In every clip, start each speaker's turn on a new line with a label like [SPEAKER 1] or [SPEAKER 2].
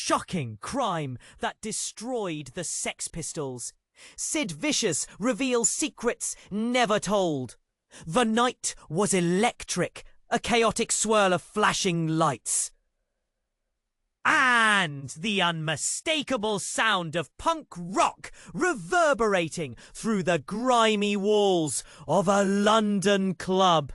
[SPEAKER 1] shocking crime that destroyed the Sex Pistols. Sid Vicious reveals secrets never told. The night was electric, a chaotic swirl of flashing lights. And the unmistakable sound of punk rock reverberating through the grimy walls of a London club.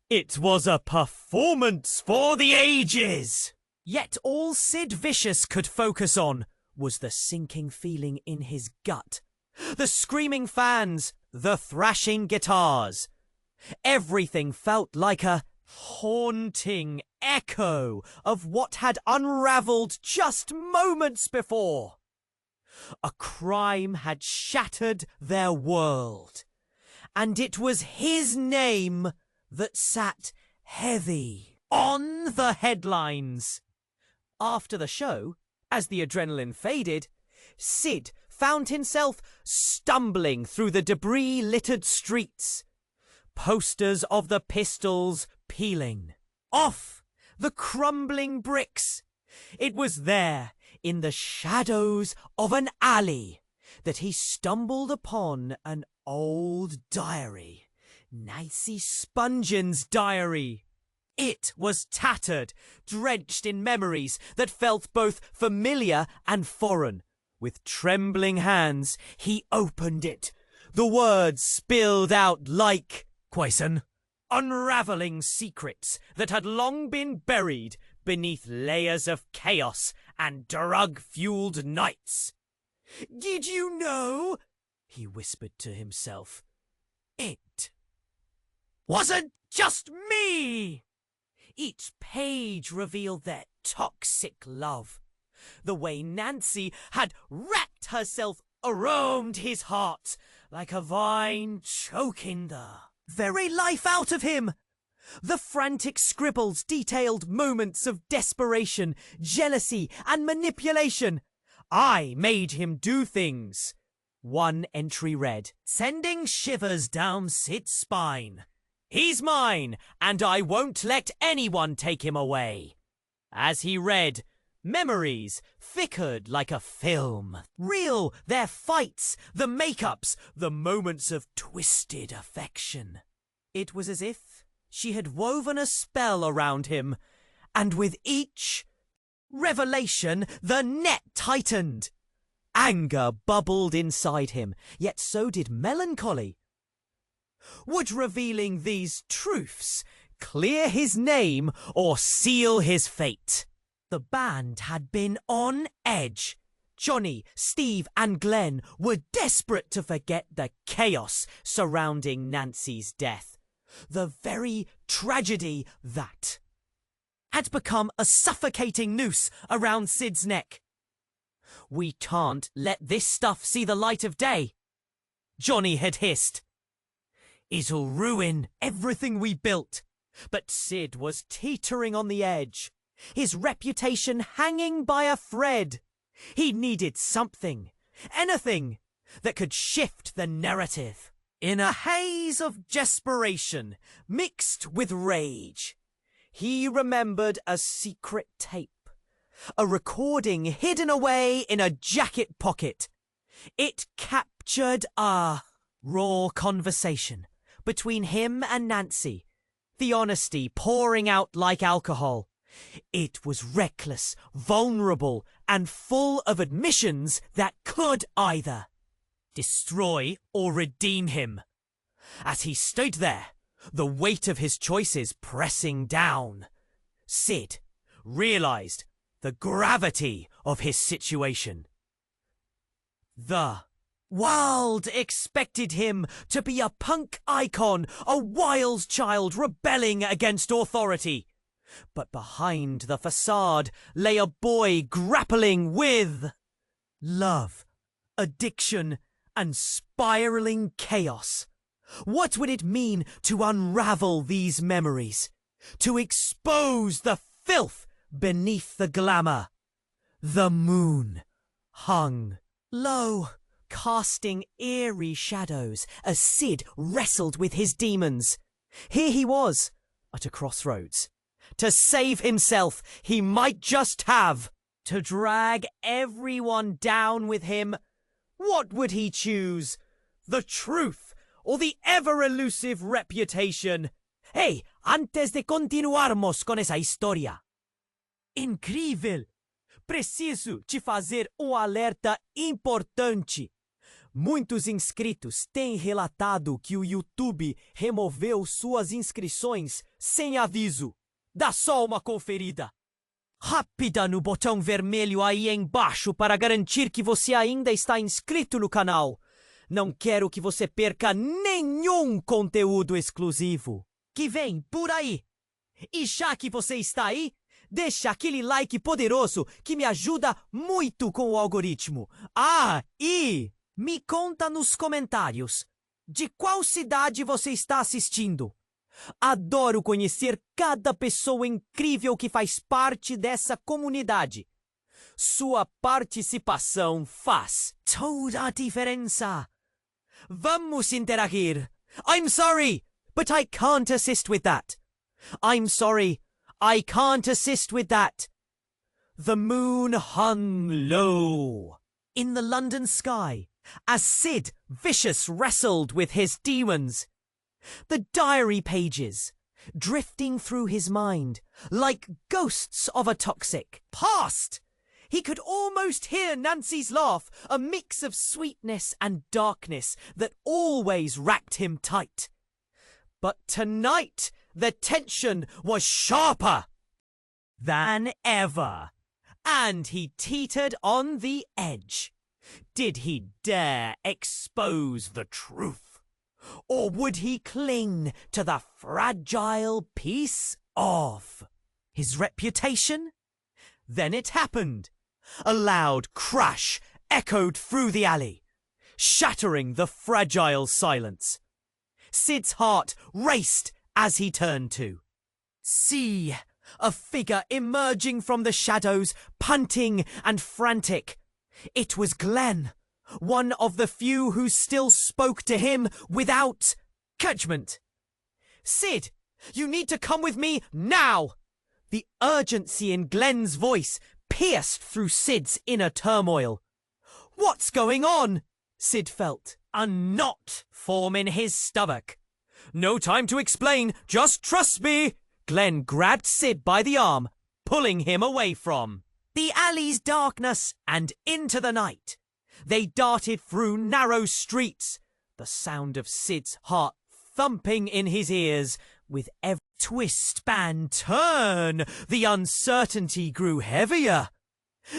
[SPEAKER 1] It was a performance for the ages! Yet all Sid Vicious could focus on was the sinking feeling in his gut. The screaming fans, the thrashing guitars. Everything felt like a haunting echo of what had unravelled just moments before. A crime had shattered their world, and it was his name that sat heavy on the headlines. After the show, as the adrenaline faded, Sid found himself stumbling through the debris-littered streets. Posters of the Pistols peeling off the crumbling bricks. It was there, in the shadows of an alley, that he stumbled upon an old diary. Nancy Spungen's diary. It was tattered, drenched in memories that felt both familiar and foreign. With trembling hands, he opened it. The words spilled out like Quaison, unravelling secrets that had long been buried beneath layers of chaos and drug-fueled nights. "Did you know?" he whispered to himself. "It wasn't just me!" Each page revealed their toxic love. The way Nancy had wrapped herself around his heart like a vine, choking the very life out of him. The frantic scribbles detailed moments of desperation, jealousy, and manipulation. "I made him do things," one entry read, sending shivers down Sid's spine. "He's mine, and I won't let anyone take him away." As he read, memories flickered like a film. Real, their fights, the makeups, the moments of twisted affection. It was as if she had woven a spell around him, and with each revelation the net tightened. Anger bubbled inside him, yet so did melancholy. Would revealing these truths clear his name or seal his fate? The band had been on edge. Johnny, Steve, and Glenn were desperate to forget the chaos surrounding Nancy's death. The very tragedy that had become a suffocating noose around Sid's neck. "We can't let this stuff see the light of day," Johnny had hissed. "It'll ruin everything we built." But Sid was teetering on the edge, his reputation hanging by a thread. He needed something, anything, that could shift the narrative. In a haze of desperation, mixed with rage, he remembered a secret tape, a recording hidden away in a jacket pocket. It captured a raw conversation between him and Nancy, the honesty pouring out like alcohol. It was reckless, vulnerable, and full of admissions that could either destroy or redeem him. As he stood there, the weight of his choices pressing down, Sid realized the gravity of his situation. The world expected him to be a punk icon, a wild child rebelling against authority. But behind the facade lay a boy grappling with love, addiction, and spiraling chaos. What would it mean to unravel these memories? To expose the filth beneath the glamour? The moon hung low, casting eerie shadows as Sid wrestled with his demons. Here he was, at a crossroads. To save himself, he might just have To drag everyone down with him, what would he choose? The truth or the ever-elusive reputation? Hey, antes de continuarmos con essa história. Incrível! Preciso te fazer alerta importante. Muitos inscritos têm relatado que o YouTube removeu suas inscrições sem aviso. Dá só uma conferida. Rápida no botão vermelho aí embaixo para garantir que você ainda está inscrito no canal. Não quero que você perca nenhum conteúdo exclusivo que vem por aí. E já que você está aí, deixa aquele like poderoso que me ajuda muito com o algoritmo. E me conta nos comentários de qual cidade você está assistindo. Adoro conhecer cada pessoa incrível que faz parte dessa comunidade. Sua participação faz toda a diferença. Vamos interagir. I'm sorry, but I can't assist with that. I'm sorry, I can't assist with that. The moon hung low in the London sky as Sid Vicious wrestled with his demons. The diary pages, drifting through his mind like ghosts of a toxic past. He could almost hear Nancy's laugh, a mix of sweetness and darkness that always racked him tight. But tonight, the tension was sharper than ever, and he teetered on the edge. Did he dare expose the truth? Or would he cling to the fragile piece of his reputation? Then it happened. A loud crash echoed through the alley, shattering the fragile silence. Sid's heart raced as he turned to see a figure emerging from the shadows, panting and frantic. It was Glenn, one of the few who still spoke to him without judgment. Sid, you need to come with me now! The urgency in Glenn's voice pierced through Sid's inner turmoil. What's going on? Sid felt a knot form in his stomach. No time to explain, just trust me! Glenn grabbed Sid by the arm, pulling him away from the alley's darkness and into the night. They darted through narrow streets, the sound of Sid's heart thumping in his ears. With every twist and turn, the uncertainty grew heavier.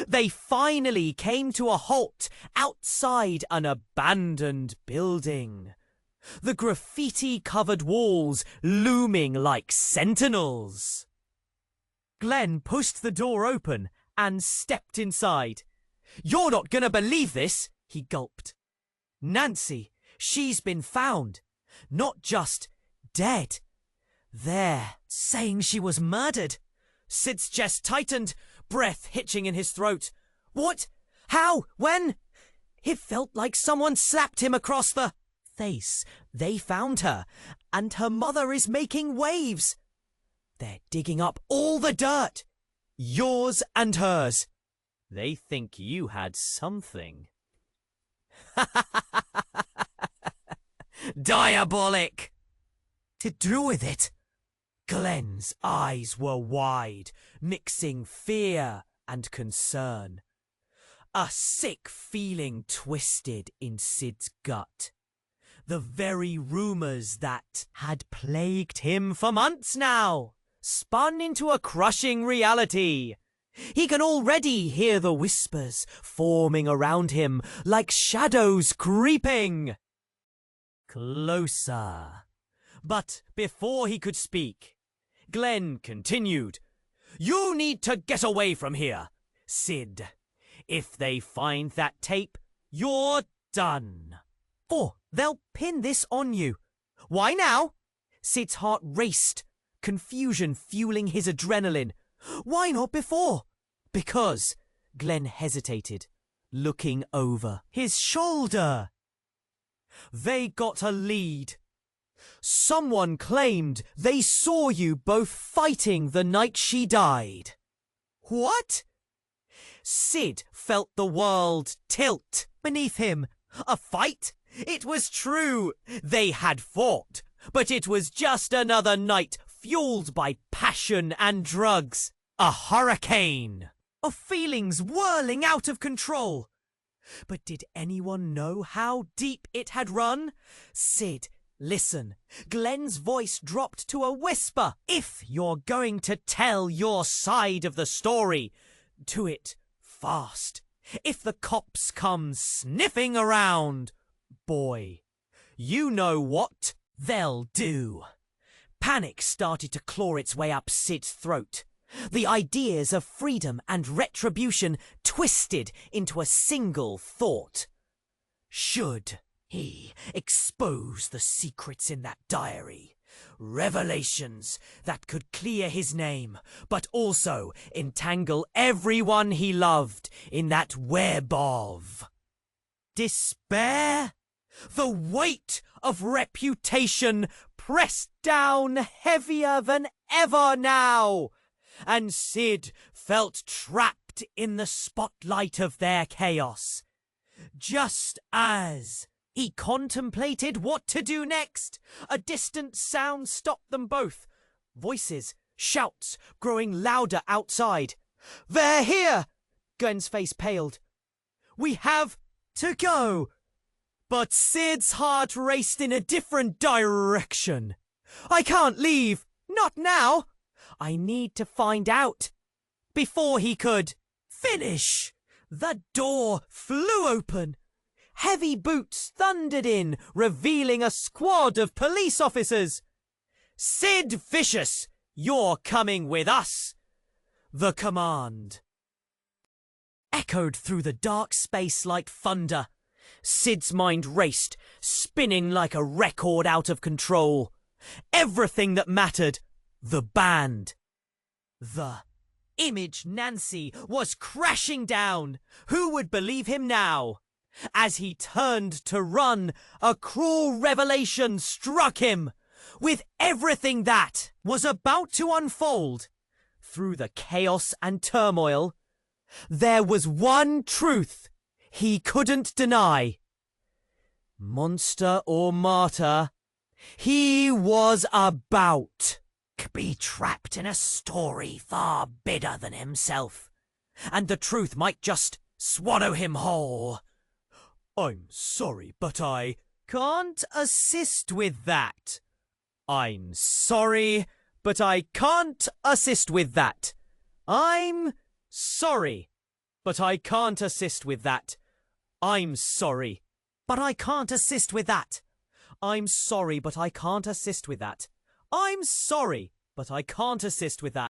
[SPEAKER 1] They finally came to a halt outside an abandoned building, the graffiti-covered walls looming like sentinels. Glenn pushed the door open and stepped inside. "You're not gonna believe this," he gulped. "Nancy, she's been found. Not just dead. They're saying she was murdered." Sid's chest tightened, breath hitching in his throat. "What? How? When?" It felt like someone slapped him across the face. They found her, and her mother is making waves. They're digging up all the dirt. Yours and hers. They think you had something. Diabolic! To do with it. Glenn's eyes were wide, mixing fear and concern. A sick feeling twisted in Sid's gut. The very rumors that had plagued him for months now spun into a crushing reality. He can already hear the whispers forming around him like shadows creeping closer. But before he could speak, Glenn continued, "You need to get away from here, Sid. If they find that tape, you're done. Or they'll pin this on you." "Why now?" Sid's heart raced, confusion fueling his adrenaline. "Why not before?" "Because," Glenn hesitated, looking over his shoulder. They got a lead. Someone claimed they saw you both fighting the night she died. What? Sid felt the world tilt beneath him. A fight? It was true. They had fought, but it was just another night fueled by passion and drugs. A hurricane of feelings whirling out of control. But did anyone know how deep it had run? Sid, listen. Glenn's voice dropped to a whisper. If you're going to tell your side of the story, do it fast. If the cops come sniffing around, boy, you know what they'll do. Panic started to claw its way up Sid's throat. The ideas of freedom and retribution twisted into a single thought. Should he expose the secrets in that diary? Revelations that could clear his name, but also entangle everyone he loved in that web of despair? The weight of reputation pressed down heavier than ever now, and Sid felt trapped in the spotlight of their chaos. Just as he contemplated what to do next, a distant sound stopped them both. Voices, shouts, growing louder outside. "They're here!" Glenn's face paled. "We have to go!" But Sid's heart raced in a different direction. "I can't leave! Not now! I need to find out." Before he could finish, the door flew open. Heavy boots thundered in, revealing a squad of police officers. "Sid Vicious, you're coming with us!" The command echoed through the dark space like thunder. Sid's mind raced, spinning like a record out of control. Everything that mattered, the band, the image Nancy, was crashing down. Who would believe him now? As he turned to run, a cruel revelation struck him. With everything that was about to unfold, through the chaos and turmoil, there was one truth he couldn't deny. Monster or martyr, he was about to be trapped in a story far bigger than himself, and the truth might just swallow him whole. "I'm sorry, but I can't assist with that." "I'm sorry, but I can't assist with that." "I'm sorry, but I can't assist with that." "I'm sorry, but I can't assist with that." "I'm sorry, but I can't assist with that." "I'm sorry, but I can't assist with that."